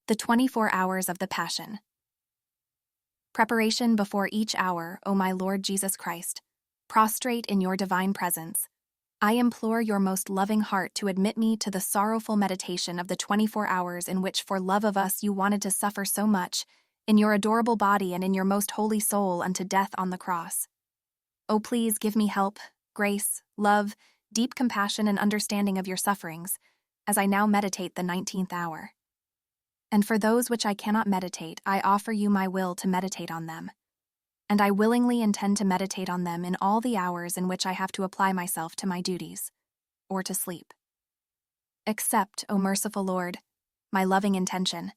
The 24 Hours of the Passion. Preparation before each hour, O my Lord Jesus Christ, prostrate in your divine presence, I implore your most loving heart to admit me to the sorrowful meditation of the 24 hours in which for love of us you wanted to suffer so much, in your adorable body and in your most holy soul unto death on the cross. O please give me help, grace, love, deep compassion and understanding of your sufferings, as I now meditate the 19th hour. And for those which I cannot meditate, I offer you my will to meditate on them. And I willingly intend to meditate on them in all the hours in which I have to apply myself to my duties, or to sleep. Accept, O merciful Lord, my loving intention,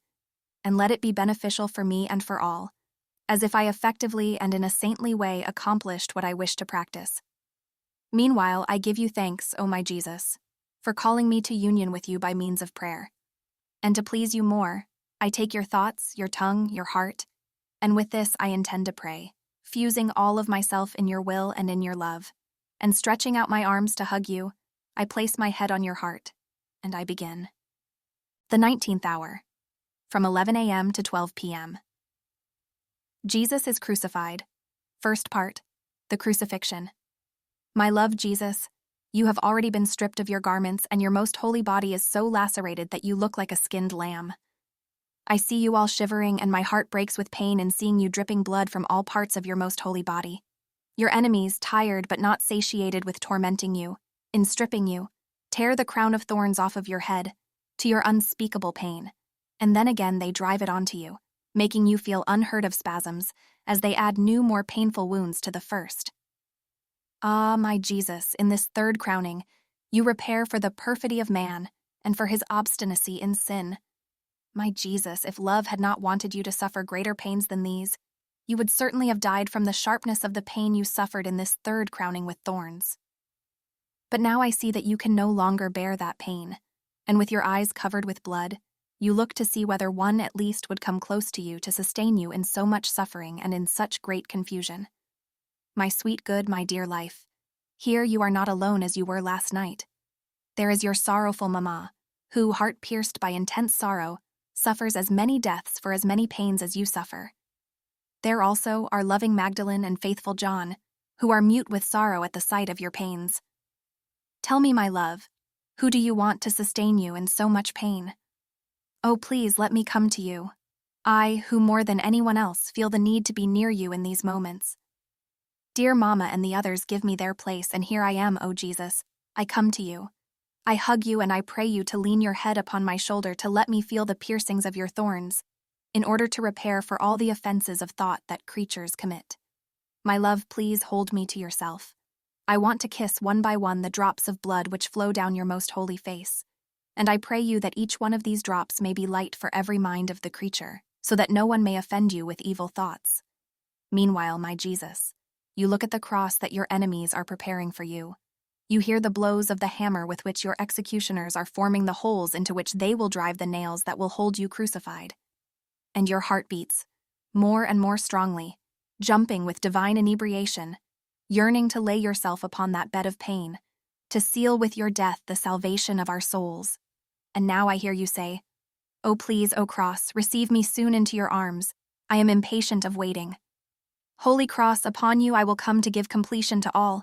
and let it be beneficial for me and for all, as if I effectively and in a saintly way accomplished what I wish to practice. Meanwhile, I give you thanks, O my Jesus, for calling me to union with you by means of prayer. And to please you more, I take your thoughts, your tongue, your heart, and with this I intend to pray, fusing all of myself in your will and in your love, and stretching out my arms to hug you, I place my head on your heart, and I begin. The 19th hour, from 11 a.m. to 12 p.m. Jesus is crucified. First part, the crucifixion. My love Jesus, you have already been stripped of your garments, and your most holy body is so lacerated that you look like a skinned lamb. I see you all shivering, and my heart breaks with pain in seeing you dripping blood from all parts of your most holy body. Your enemies, tired but not satiated with tormenting you, in stripping you, tear the crown of thorns off of your head, to your unspeakable pain, and then again they drive it onto you, making you feel unheard of spasms, as they add new, more painful wounds to the first. Ah, my Jesus, in this third crowning, you repair for the perfidy of man and for his obstinacy in sin. My Jesus, if love had not wanted you to suffer greater pains than these, you would certainly have died from the sharpness of the pain you suffered in this third crowning with thorns. But now I see that you can no longer bear that pain, and with your eyes covered with blood, you look to see whether one at least would come close to you to sustain you in so much suffering and in such great confusion. My sweet good, my dear life, here you are not alone as you were last night. There is your sorrowful mamma, who, heart-pierced by intense sorrow, suffers as many deaths for as many pains as you suffer. There also are loving Magdalene and faithful John, who are mute with sorrow at the sight of your pains. Tell me, my love, who do you want to sustain you in so much pain? Oh, please let me come to you. I, who more than anyone else feel the need to be near you in these moments. Dear Mama and the others give me their place, and here I am, O Jesus. I come to you. I hug you and I pray you to lean your head upon my shoulder to let me feel the piercings of your thorns, in order to repair for all the offenses of thought that creatures commit. My love, please hold me to yourself. I want to kiss one by one the drops of blood which flow down your most holy face, and I pray you that each one of these drops may be light for every mind of the creature, so that no one may offend you with evil thoughts. Meanwhile, my Jesus, you look at the cross that your enemies are preparing for you. You hear the blows of the hammer with which your executioners are forming the holes into which they will drive the nails that will hold you crucified. And your heart beats, more and more strongly, jumping with divine inebriation, yearning to lay yourself upon that bed of pain, to seal with your death the salvation of our souls. And now I hear you say, "Oh please, O cross, receive me soon into your arms. I am impatient of waiting. Holy cross, upon you I will come to give completion to all.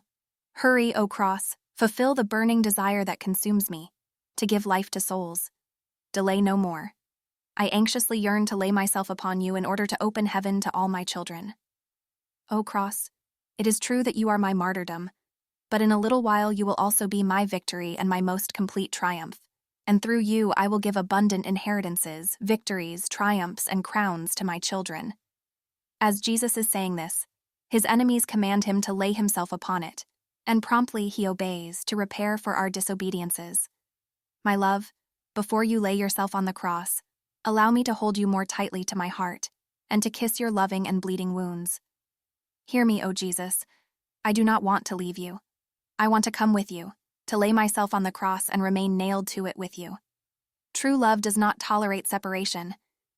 Hurry, O cross, fulfill the burning desire that consumes me, to give life to souls. Delay no more. I anxiously yearn to lay myself upon you in order to open heaven to all my children. O cross, it is true that you are my martyrdom, but in a little while you will also be my victory and my most complete triumph, and through you I will give abundant inheritances, victories, triumphs, and crowns to my children." As Jesus is saying this, his enemies command him to lay himself upon it, and promptly he obeys to repair for our disobediences. My love, before you lay yourself on the cross, allow me to hold you more tightly to my heart, and to kiss your loving and bleeding wounds. Hear me, O Jesus. I do not want to leave you. I want to come with you, to lay myself on the cross and remain nailed to it with you. True love does not tolerate separation,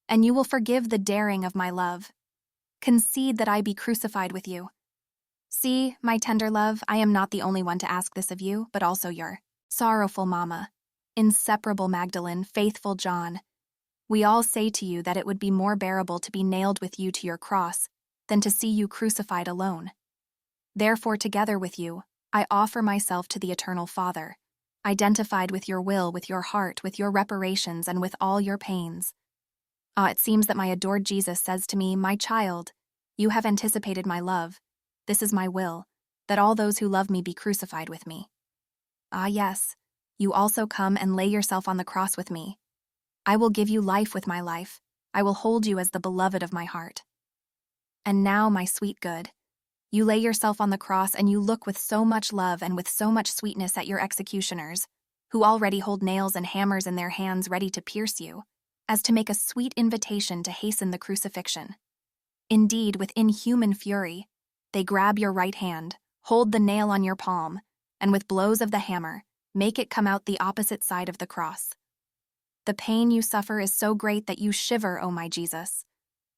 and you will forgive the daring of my love. Concede that I be crucified with you. See, my tender love, I am not the only one to ask this of you, but also your sorrowful Mama, inseparable Magdalene, faithful John. We all say to you that it would be more bearable to be nailed with you to your cross than to see you crucified alone. Therefore, together with you, I offer myself to the Eternal Father, identified with your will, with your heart, with your reparations, and with all your pains. It seems that my adored Jesus says to me, "My child, you have anticipated my love. This is my will, that all those who love me be crucified with me." Yes, you also come and lay yourself on the cross with me. I will give you life with my life. I will hold you as the beloved of my heart. And now, my sweet good, you lay yourself on the cross and you look with so much love and with so much sweetness at your executioners, who already hold nails and hammers in their hands ready to pierce you, as to make a sweet invitation to hasten the crucifixion. Indeed, with inhuman fury, they grab your right hand, hold the nail on your palm, and with blows of the hammer, make it come out the opposite side of the cross. The pain you suffer is so great that you shiver, O my Jesus.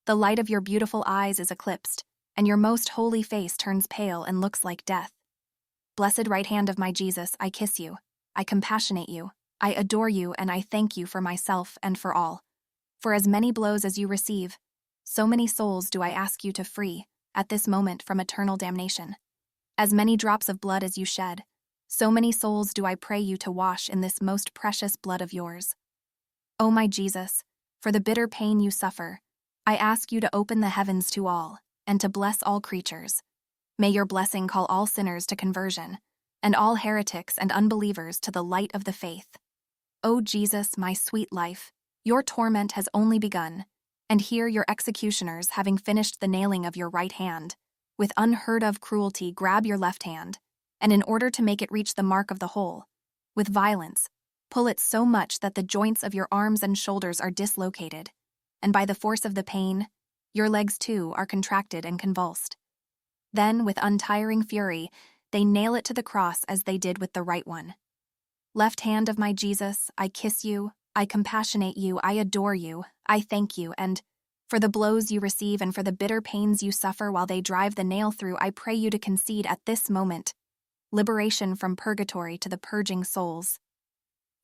The light of your beautiful eyes is eclipsed, and your most holy face turns pale and looks like death. Blessed right hand of my Jesus, I kiss you, I compassionate you, I adore you, and I thank you for myself and for all. For as many blows as you receive, so many souls do I ask you to free, at this moment, from eternal damnation. As many drops of blood as you shed, so many souls do I pray you to wash in this most precious blood of yours. O my Jesus, for the bitter pain you suffer, I ask you to open the heavens to all, and to bless all creatures. May your blessing call all sinners to conversion, and all heretics and unbelievers to the light of the faith. O Jesus, my sweet life, your torment has only begun, and here your executioners, having finished the nailing of your right hand, with unheard-of cruelty grab your left hand, and in order to make it reach the mark of the hole, with violence, pull it so much that the joints of your arms and shoulders are dislocated, and by the force of the pain, your legs too are contracted and convulsed. Then, with untiring fury, they nail it to the cross as they did with the right one. Left hand of my Jesus, I kiss you, I compassionate you, I adore you, I thank you, and for the blows you receive and for the bitter pains you suffer while they drive the nail through, I pray you to concede at this moment liberation from purgatory to the purging souls.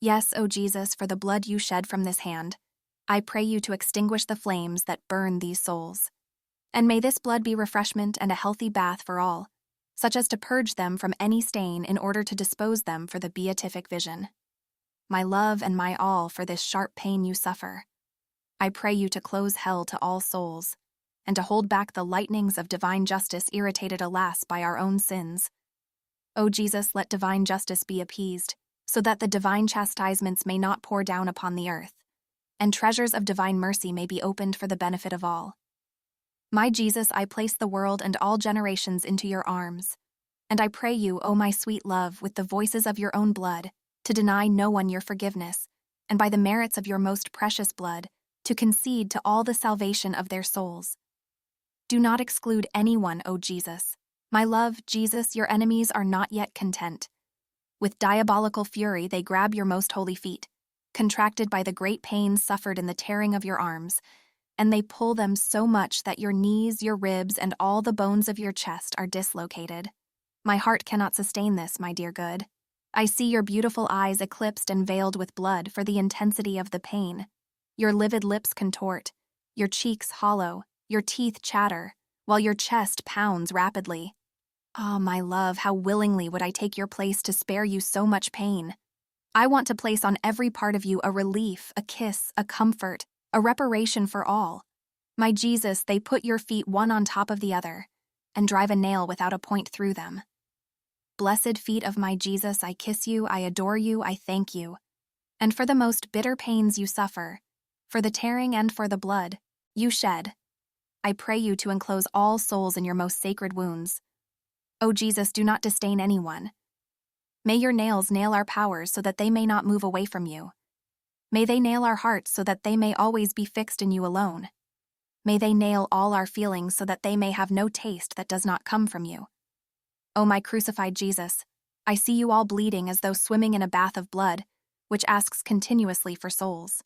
Yes, O Jesus, for the blood you shed from this hand, I pray you to extinguish the flames that burn these souls. And may this blood be refreshment and a healthy bath for all, such as to purge them from any stain in order to dispose them for the beatific vision. My love and my all for this sharp pain you suffer, I pray you to close hell to all souls, and to hold back the lightnings of divine justice irritated alas by our own sins. O Jesus, let divine justice be appeased, so that the divine chastisements may not pour down upon the earth, and treasures of divine mercy may be opened for the benefit of all. My Jesus, I place the world and all generations into your arms, and I pray you, O my sweet love, with the voices of your own blood, to deny no one your forgiveness, and by the merits of your most precious blood, to concede to all the salvation of their souls. Do not exclude anyone, O Jesus. My love, Jesus, your enemies are not yet content. With diabolical fury they grab your most holy feet, contracted by the great pains suffered in the tearing of your arms, and they pull them so much that your knees, your ribs, and all the bones of your chest are dislocated. My heart cannot sustain this, my dear good. I see your beautiful eyes eclipsed and veiled with blood for the intensity of the pain. Your livid lips contort, your cheeks hollow, your teeth chatter, while your chest pounds rapidly. Ah, my love, how willingly would I take your place to spare you so much pain. I want to place on every part of you a relief, a kiss, a comfort, a reparation for all. My Jesus, they put your feet one on top of the other, and drive a nail without a point through them. Blessed feet of my Jesus, I kiss you, I adore you, I thank you. And for the most bitter pains you suffer, for the tearing and for the blood you shed, I pray you to enclose all souls in your most sacred wounds. O Jesus, do not disdain anyone. May your nails nail our powers so that they may not move away from you. May they nail our hearts so that they may always be fixed in you alone. May they nail all our feelings so that they may have no taste that does not come from you. O my crucified Jesus, I see you all bleeding as though swimming in a bath of blood, which asks continuously for souls.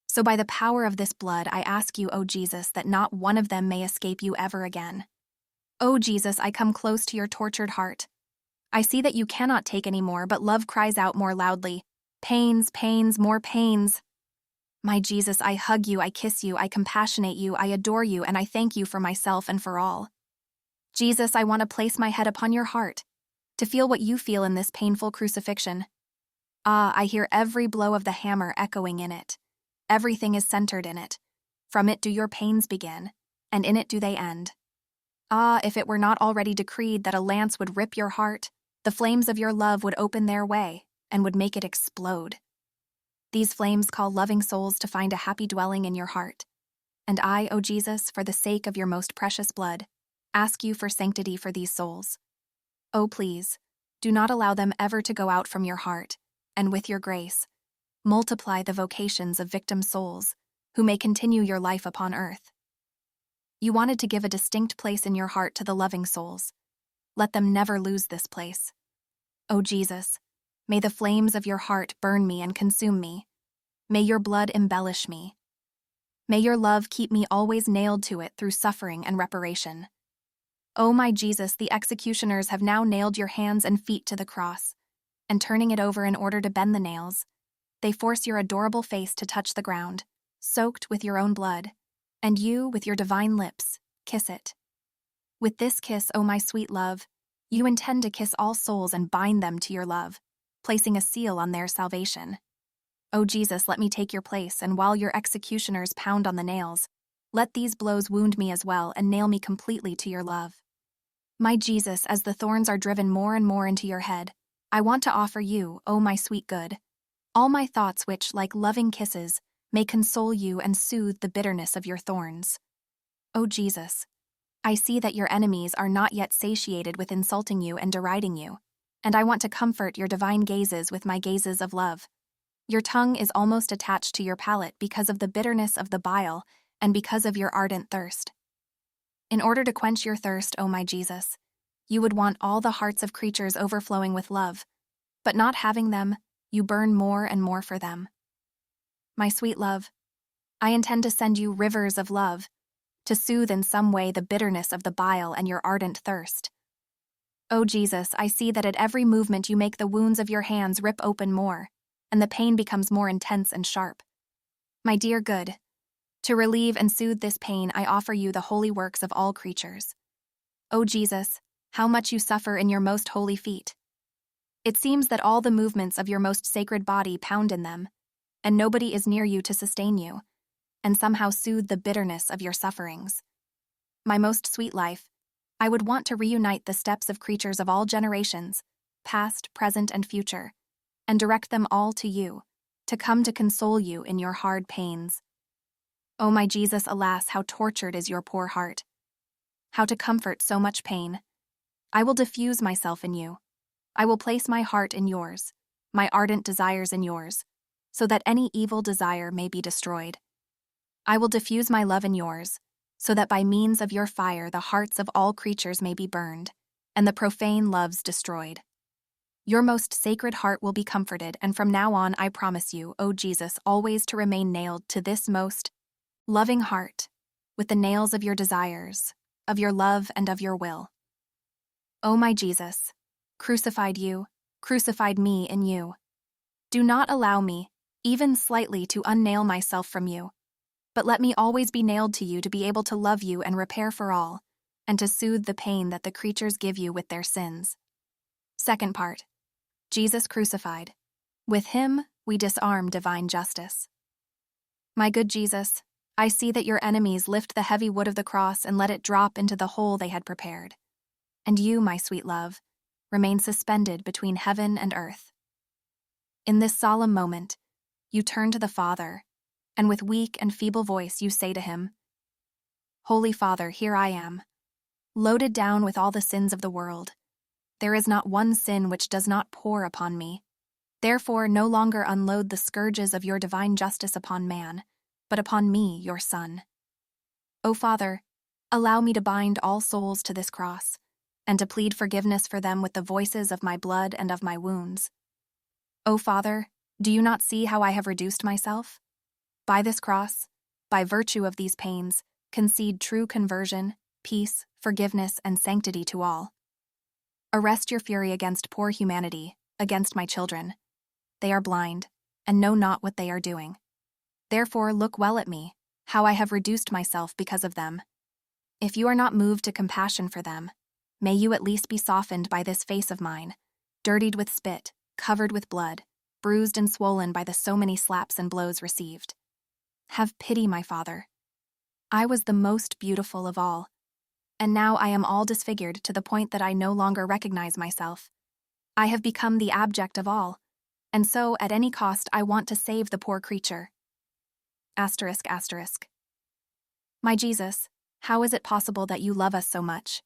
So by the power of this blood, I ask you, O Jesus, that not one of them may escape you ever again. O Jesus, I come close to your tortured heart. I see that you cannot take any more, but love cries out more loudly, pains, pains, more pains. My Jesus, I hug you, I kiss you, I compassionate you, I adore you, and I thank you for myself and for all. Jesus, I want to place my head upon your heart, to feel what you feel in this painful crucifixion. Ah, I hear every blow of the hammer echoing in it. Everything is centered in it. From it do your pains begin, and in it do they end. Ah, if it were not already decreed that a lance would rip your heart, the flames of your love would open their way and would make it explode. These flames call loving souls to find a happy dwelling in your heart. And I, O Jesus, for the sake of your most precious blood, ask you for sanctity for these souls. Oh, please, do not allow them ever to go out from your heart, and with your grace, multiply the vocations of victim souls who may continue your life upon earth. You wanted to give a distinct place in your heart to the loving souls. Let them never lose this place. O Jesus, may the flames of your heart burn me and consume me. May your blood embellish me. May your love keep me always nailed to it through suffering and reparation. O my Jesus, the executioners have now nailed your hands and feet to the cross, and turning it over in order to bend the nails, they force your adorable face to touch the ground, soaked with your own blood, and you, with your divine lips, kiss it. With this kiss, O my sweet love, you intend to kiss all souls and bind them to your love, placing a seal on their salvation. O Jesus, let me take your place, and while your executioners pound on the nails, let these blows wound me as well and nail me completely to your love. My Jesus, as the thorns are driven more and more into your head, I want to offer you, O my sweet good, all my thoughts which, like loving kisses, may console you and soothe the bitterness of your thorns. O Jesus, I see that your enemies are not yet satiated with insulting you and deriding you, and I want to comfort your divine gazes with my gazes of love. Your tongue is almost attached to your palate because of the bitterness of the bile and because of your ardent thirst. In order to quench your thirst, O my Jesus, you would want all the hearts of creatures overflowing with love, but not having them, you burn more and more for them. My sweet love, I intend to send you rivers of love, to soothe in some way the bitterness of the bile and your ardent thirst. O Jesus, I see that at every movement you make the wounds of your hands rip open more, and the pain becomes more intense and sharp. My dear good, to relieve and soothe this pain, I offer you the holy works of all creatures. O Jesus, how much you suffer in your most holy feet. It seems that all the movements of your most sacred body pound in them, and nobody is near you to sustain you, and somehow soothe the bitterness of your sufferings. My most sweet life, I would want to reunite the steps of creatures of all generations, past, present, and future, and direct them all to you, to come to console you in your hard pains. O my Jesus, alas, how tortured is your poor heart. How to comfort so much pain. I will diffuse myself in you. I will place my heart in yours, my ardent desires in yours, so that any evil desire may be destroyed. I will diffuse my love in yours, so that by means of your fire the hearts of all creatures may be burned, and the profane loves destroyed. Your most sacred heart will be comforted, and from now on I promise you, O Jesus, always to remain nailed to this most loving heart, with the nails of your desires, of your love, and of your will. O my Jesus, crucified me in you. Do not allow me, even slightly, to unnail myself from you, but let me always be nailed to you to be able to love you and repair for all, and to soothe the pain that the creatures give you with their sins. Second part. Jesus crucified. With him, we disarm divine justice. My good Jesus, I see that your enemies lift the heavy wood of the cross and let it drop into the hole they had prepared. And you, my sweet love, remain suspended between heaven and earth. In this solemn moment, you turn to the Father, and with weak and feeble voice you say to him, Holy Father, here I am, loaded down with all the sins of the world. There is not one sin which does not pour upon me. Therefore, no longer unload the scourges of your divine justice upon man, but upon me, your Son. O Father, allow me to bind all souls to this cross, and to plead forgiveness for them with the voices of my blood and of my wounds. O Father, do you not see how I have reduced myself? By this cross, by virtue of these pains, concede true conversion, peace, forgiveness, and sanctity to all. Arrest your fury against poor humanity, against my children. They are blind, and know not what they are doing. Therefore look well at me, how I have reduced myself because of them. If you are not moved to compassion for them, may you at least be softened by this face of mine, dirtied with spit, covered with blood, bruised and swollen by the so many slaps and blows received. Have pity, my Father. I was the most beautiful of all, and now I am all disfigured to the point that I no longer recognize myself. I have become the abject of all, and so, at any cost, I want to save the poor creature. Asterisk, asterisk. My Jesus, how is it possible that you love us so much?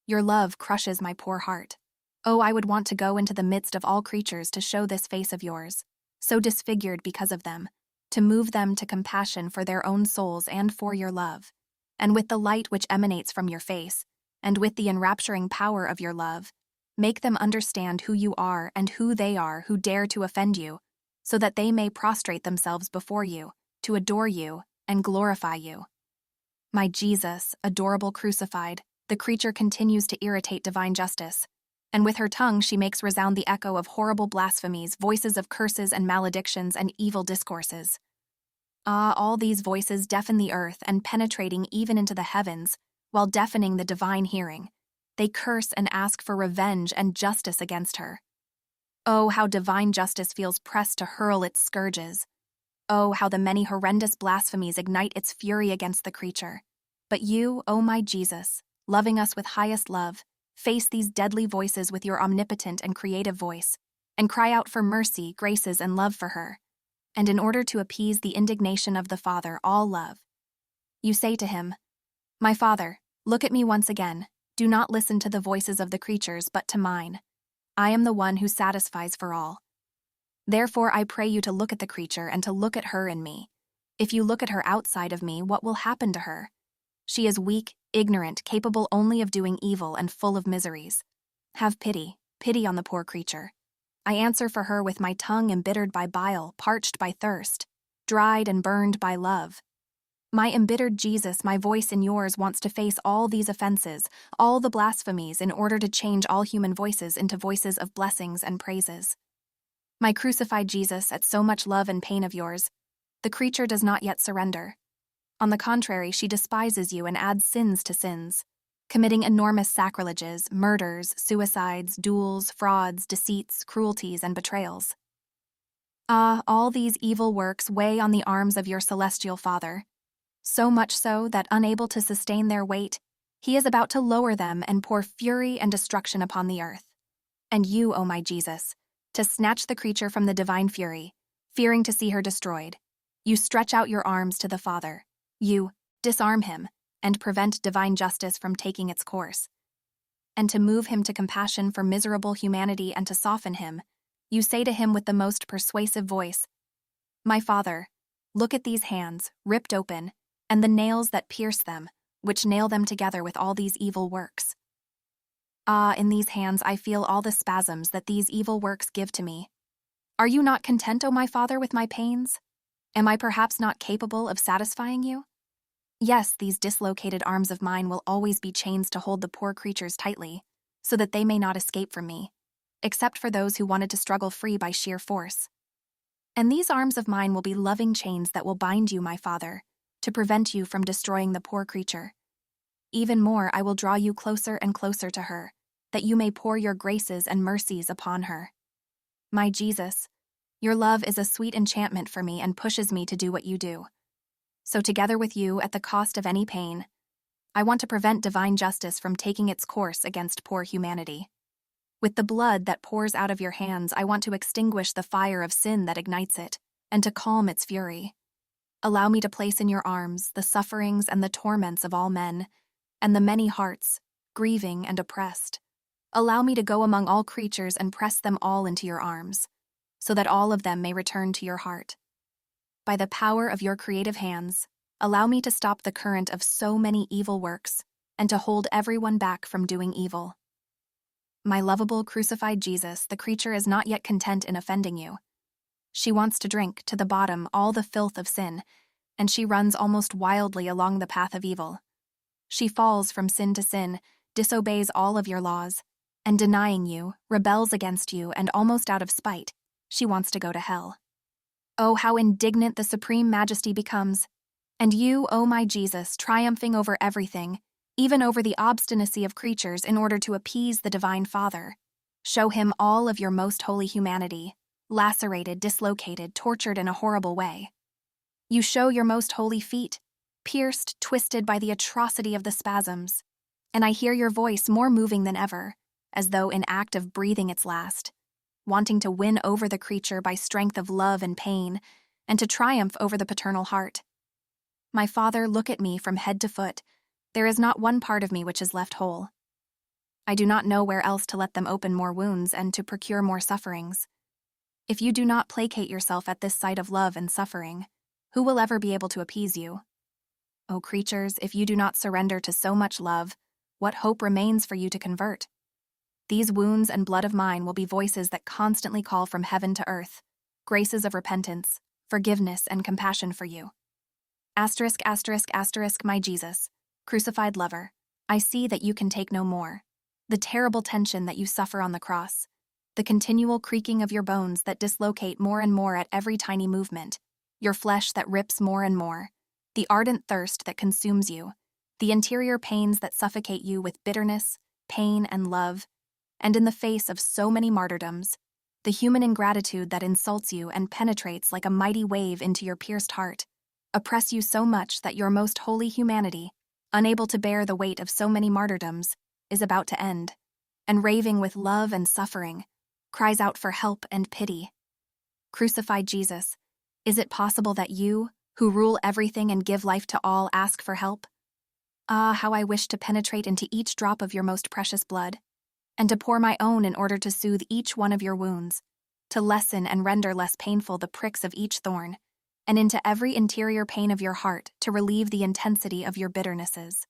Your love crushes my poor heart. Oh, I would want to go into the midst of all creatures to show this face of yours, so disfigured because of them, to move them to compassion for their own souls and for your love, and with the light which emanates from your face, and with the enrapturing power of your love, make them understand who you are and who they are who dare to offend you, so that they may prostrate themselves before you, to adore you and glorify you. My Jesus, adorable crucified, the creature continues to irritate divine justice, and with her tongue she makes resound the echo of horrible blasphemies, voices of curses and maledictions and evil discourses. Ah, all these voices deafen the earth and penetrating even into the heavens, while deafening the divine hearing. They curse and ask for revenge and justice against her. Oh, how divine justice feels pressed to hurl its scourges. Oh, how the many horrendous blasphemies ignite its fury against the creature. But you, O my Jesus, loving us with highest love, face these deadly voices with your omnipotent and creative voice, and cry out for mercy, graces, and love for her. And in order to appease the indignation of the Father, all love, you say to him, My Father, look at me once again. Do not listen to the voices of the creatures, but to mine. I am the one who satisfies for all. Therefore I pray you to look at the creature and to look at her in me. If you look at her outside of me, what will happen to her? She is weak, ignorant, capable only of doing evil and full of miseries. Have pity, pity on the poor creature. I answer for her with my tongue embittered by bile, parched by thirst, dried and burned by love. My embittered Jesus, my voice in yours wants to face all these offenses, all the blasphemies, in order to change all human voices into voices of blessings and praises. My crucified Jesus, at so much love and pain of yours, the creature does not yet surrender. On the contrary, she despises you and adds sins to sins, committing enormous sacrileges, murders, suicides, duels, frauds, deceits, cruelties, and betrayals. Ah, all these evil works weigh on the arms of your celestial Father, so much so that, unable to sustain their weight, he is about to lower them and pour fury and destruction upon the earth. And you, O my Jesus, to snatch the creature from the divine fury, fearing to see her destroyed, you stretch out your arms to the Father. You disarm him and prevent divine justice from taking its course. And to move him to compassion for miserable humanity and to soften him, you say to him with the most persuasive voice, My Father, look at these hands, ripped open, and the nails that pierce them, which nail them together with all these evil works. Ah, in these hands I feel all the spasms that these evil works give to me. Are you not content, O my Father, with my pains? Am I perhaps not capable of satisfying you? Yes, these dislocated arms of mine will always be chains to hold the poor creatures tightly, so that they may not escape from me, except for those who wanted to struggle free by sheer force. And these arms of mine will be loving chains that will bind you, my Father, to prevent you from destroying the poor creature. Even more, I will draw you closer and closer to her, that you may pour your graces and mercies upon her. My Jesus, your love is a sweet enchantment for me and pushes me to do what you do. So together with you, at the cost of any pain, I want to prevent divine justice from taking its course against poor humanity. With the blood that pours out of your hands, I want to extinguish the fire of sin that ignites it, and to calm its fury. Allow me to place in your arms the sufferings and the torments of all men, and the many hearts, grieving and oppressed. Allow me to go among all creatures and press them all into your arms, so that all of them may return to your heart. By the power of your creative hands, allow me to stop the current of so many evil works, and to hold everyone back from doing evil. My lovable crucified Jesus, the creature is not yet content in offending you. She wants to drink to the bottom all the filth of sin, and she runs almost wildly along the path of evil. She falls from sin to sin, disobeys all of your laws, and denying you, rebels against you, and almost out of spite, she wants to go to hell. Oh, how indignant the supreme majesty becomes. And you, O my Jesus, triumphing over everything, even over the obstinacy of creatures in order to appease the Divine Father. Show him all of your most holy humanity, lacerated, dislocated, tortured in a horrible way. You show your most holy feet, pierced, twisted by the atrocity of the spasms. And I hear your voice more moving than ever, as though in act of breathing its last, wanting to win over the creature by strength of love and pain, and to triumph over the paternal heart. My Father, look at me from head to foot. There is not one part of me which is left whole. I do not know where else to let them open more wounds and to procure more sufferings. If you do not placate yourself at this sight of love and suffering, who will ever be able to appease you? O creatures, if you do not surrender to so much love, what hope remains for you to convert? These wounds and blood of mine will be voices that constantly call from heaven to earth, graces of repentance, forgiveness, and compassion for you. Asterisk, asterisk, asterisk, my Jesus, crucified lover, I see that you can take no more. The terrible tension that you suffer on the cross, the continual creaking of your bones that dislocate more and more at every tiny movement, your flesh that rips more and more, the ardent thirst that consumes you, the interior pains that suffocate you with bitterness, pain, and love, and in the face of so many martyrdoms, the human ingratitude that insults you and penetrates like a mighty wave into your pierced heart, oppress you so much that your most holy humanity, unable to bear the weight of so many martyrdoms, is about to end, and raving with love and suffering, cries out for help and pity. Crucified Jesus, is it possible that you, who rule everything and give life to all, ask for help? Ah, how I wish to penetrate into each drop of your most precious blood, and to pour my own in order to soothe each one of your wounds, to lessen and render less painful the pricks of each thorn, and into every interior pain of your heart to relieve the intensity of your bitternesses.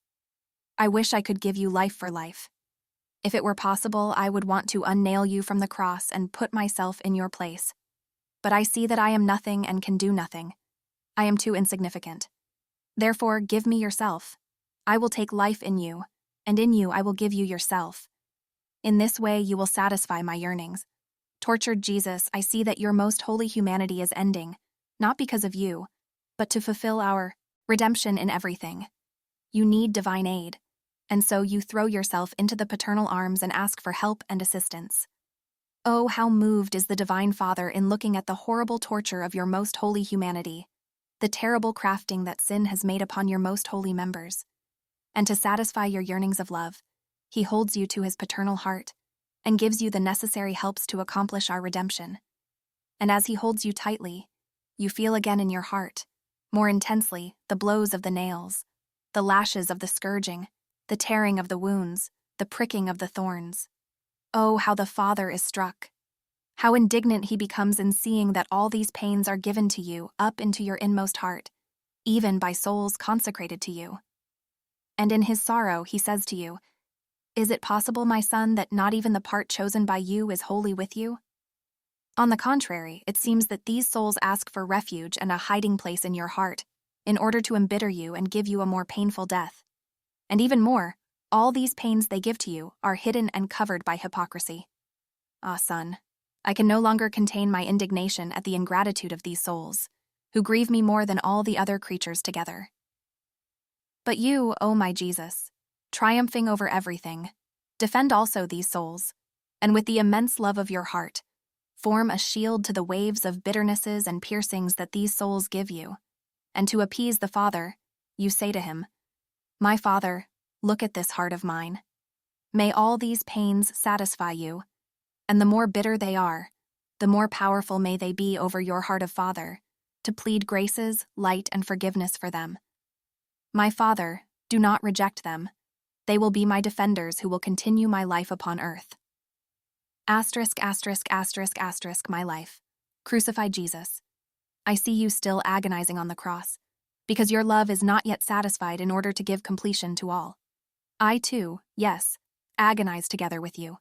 I wish I could give you life for life. If it were possible, I would want to unnail you from the cross and put myself in your place. But I see that I am nothing and can do nothing. I am too insignificant. Therefore, give me yourself. I will take life in you, and in you I will give you yourself. In this way you will satisfy my yearnings. Tortured Jesus, I see that your most holy humanity is ending, not because of you, but to fulfill our redemption in everything. You need divine aid, and so you throw yourself into the paternal arms and ask for help and assistance. Oh, how moved is the Divine Father in looking at the horrible torture of your most holy humanity, the terrible crafting that sin has made upon your most holy members. And to satisfy your yearnings of love, he holds you to his paternal heart and gives you the necessary helps to accomplish our redemption. And as he holds you tightly, you feel again in your heart, more intensely, the blows of the nails, the lashes of the scourging, the tearing of the wounds, the pricking of the thorns. Oh, how the Father is struck! How indignant he becomes in seeing that all these pains are given to you up into your inmost heart, even by souls consecrated to you. And in his sorrow he says to you, "Is it possible, my son, that not even the part chosen by you is wholly with you?" On the contrary, it seems that these souls ask for refuge and a hiding place in your heart, in order to embitter you and give you a more painful death. And even more, all these pains they give to you are hidden and covered by hypocrisy. Ah, son, I can no longer contain my indignation at the ingratitude of these souls, who grieve me more than all the other creatures together. But you, O my Jesus, triumphing over everything, defend also these souls, and with the immense love of your heart, form a shield to the waves of bitternesses and piercings that these souls give you. And to appease the Father, you say to him, "My Father, look at this heart of mine. May all these pains satisfy you, and the more bitter they are, the more powerful may they be over your heart of Father, to plead graces, light, and forgiveness for them. My Father, do not reject them. They will be my defenders who will continue my life upon earth." Asterisk, asterisk, asterisk, asterisk, my life. Crucified Jesus, I see you still agonizing on the cross, because your love is not yet satisfied in order to give completion to all. I too, yes, agonize together with you.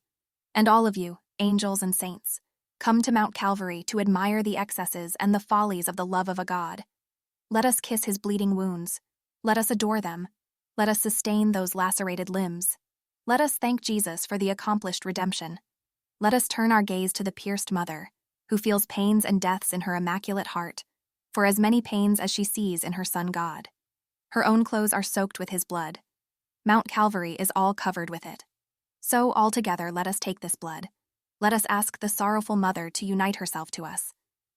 And all of you, angels and saints, come to Mount Calvary to admire the excesses and the follies of the love of a God. Let us kiss his bleeding wounds. Let us adore them. Let us sustain those lacerated limbs. Let us thank Jesus for the accomplished redemption. Let us turn our gaze to the pierced mother, who feels pains and deaths in her immaculate heart, for as many pains as she sees in her Son God. Her own clothes are soaked with his blood. Mount Calvary is all covered with it. So, all together, let us take this blood. Let us ask the sorrowful Mother to unite herself to us.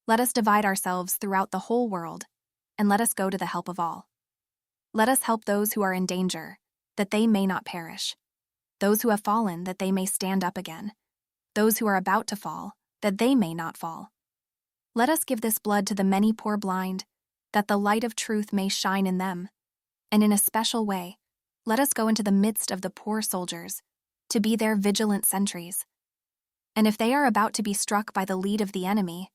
Let us divide ourselves throughout the whole world, and let us go to the help of all. Let us help those who are in danger, that they may not perish. Those who have fallen, that they may stand up again. Those who are about to fall, that they may not fall. Let us give this blood to the many poor blind, that the light of truth may shine in them. And in a special way, let us go into the midst of the poor soldiers, to be their vigilant sentries. And if they are about to be struck by the lead of the enemy,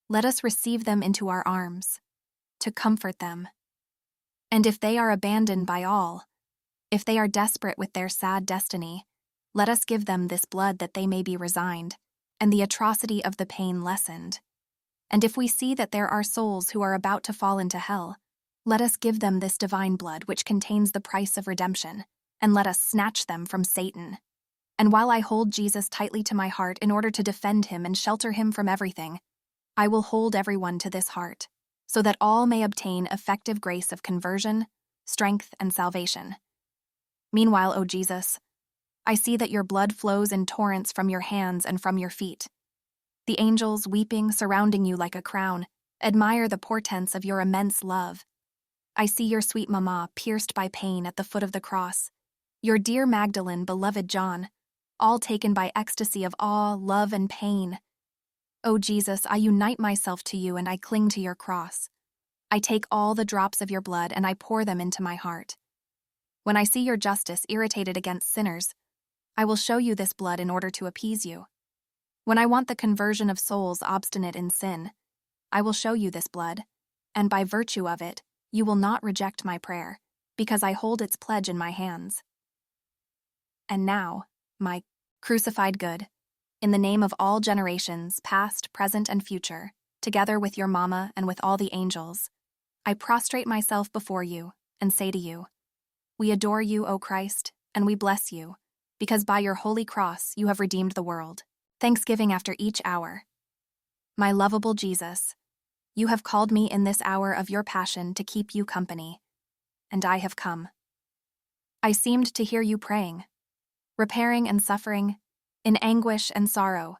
let us receive them into our arms, to comfort them. And if they are abandoned by all, if they are desperate with their sad destiny, let us give them this blood that they may be resigned, and the atrocity of the pain lessened. And if we see that there are souls who are about to fall into hell, let us give them this divine blood which contains the price of redemption, and let us snatch them from Satan. And while I hold Jesus tightly to my heart in order to defend him and shelter him from everything, I will hold everyone to this heart, so that all may obtain effective grace of conversion, strength, and salvation. Meanwhile, O Jesus, I see that your blood flows in torrents from your hands and from your feet. The angels, weeping, surrounding you like a crown, admire the portents of your immense love. I see your sweet Mama pierced by pain at the foot of the cross, your dear Magdalene, beloved John, all taken by ecstasy of awe, love, and pain. O Jesus, I unite myself to you and I cling to your cross. I take all the drops of your blood and I pour them into my heart. When I see your justice irritated against sinners, I will show you this blood in order to appease you. When I want the conversion of souls obstinate in sin, I will show you this blood, and by virtue of it, you will not reject my prayer, because I hold its pledge in my hands. And now, my crucified good, in the name of all generations, past, present, and future, together with your Mama and with all the angels, I prostrate myself before you and say to you, we adore you, O Christ, and we bless you, because by your holy cross you have redeemed the world. Thanksgiving after each hour. My lovable Jesus, you have called me in this hour of your passion to keep you company, and I have come. I seemed to hear you praying, repairing and suffering, in anguish and sorrow,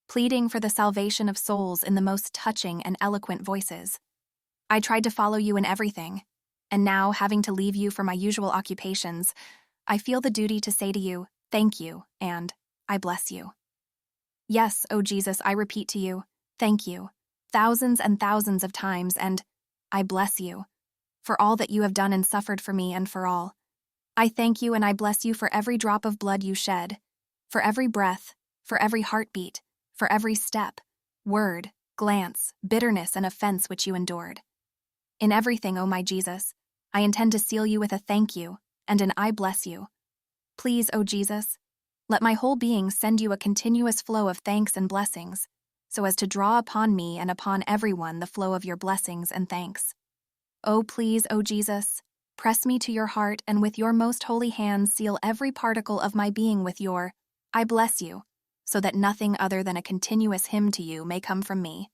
pleading for the salvation of souls in the most touching and eloquent voices. I tried to follow you in everything, and now, having to leave you for my usual occupations, I feel the duty to say to you, thank you, and I bless you. Yes, O Jesus, I repeat to you, thank you, thousands and thousands of times, and I bless you, for all that you have done and suffered for me and for all. I thank you and I bless you for every drop of blood you shed, for every breath, for every heartbeat, for every step, word, glance, bitterness, and offense which you endured. In everything, O my Jesus, I intend to seal you with a thank you and an I bless you. Please, O Jesus, let my whole being send you a continuous flow of thanks and blessings, so as to draw upon me and upon everyone the flow of your blessings and thanks. Oh, please, O Jesus, press me to your heart and with your most holy hand seal every particle of my being with your I bless you, so that nothing other than a continuous hymn to you may come from me.